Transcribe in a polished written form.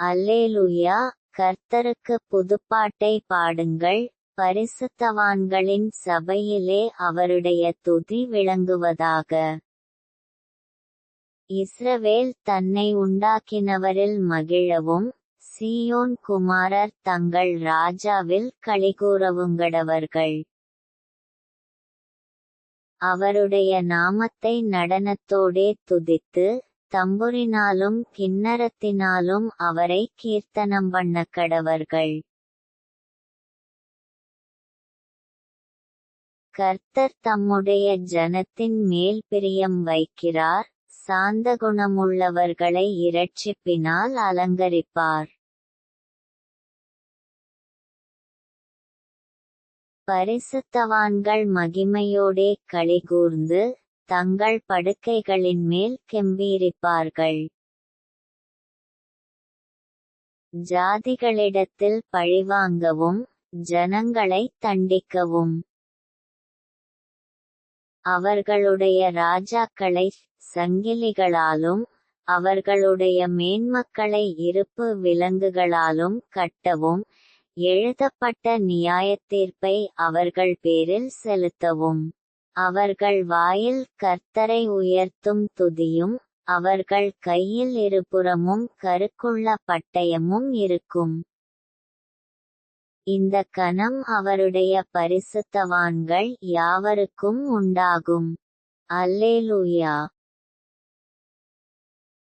அல்லேலூயா. கர்த்தருக்கு புதுப்பாட்டை பாடுங்கள், பரிசுத்தவான்களின் சபையிலே அவருடைய துதி விளங்குவதாக. இஸ்ரவேல் தன்னை உண்டாக்கினவரில் மகிழவும், சீயோன் குமாரர் தங்கள் ராஜாவில் களிகூரவுங்கடவர்கள். அவருடைய நாமத்தை நடனத்தோடே துதித்து, தம்புரினாலும் கின்னரத்தினாலும் அவரை கீர்த்தனம் பண்ணக்கடவர்கள். கர்த்தர் தம்முடைய ஜனத்தின் மேல் பிரியம் வைக்கிறார், சாந்தகுணமுள்ளவர்களை இரட்சிப்பினால் அலங்கரிப்பார். பரிசுத்தவான்கள் மகிமையோடே களிகூர்ந்து, தங்கள் படுக்கைகளின் மேல் கெம்பீரிப்பார்கள். ஜாதிகளிடத்தில் பழிவாங்கவும், ஜனங்களை தண்டிக்கவும், அவர்களுடைய ராஜாக்களை சங்கிலிகளாலும், அவர்களுடைய மேன்மக்களை இருப்பு விலங்குகளாலும் கட்டவும், எழுதப்பட்ட நியாயத்தீர்ப்பை அவர்கள் பேரில் செலுத்தவும். அவர்கள் வாயில் கர்த்தரை உயர்த்தும் துதியும், அவர்கள் கையில் இருபுறமும் கருக்குள்ள பட்டயமும் இருக்கும். இந்த கனம் அவருடைய பரிசுத்தவான்கள் யாவருக்கும் உண்டாகும். அல்லேலூயா.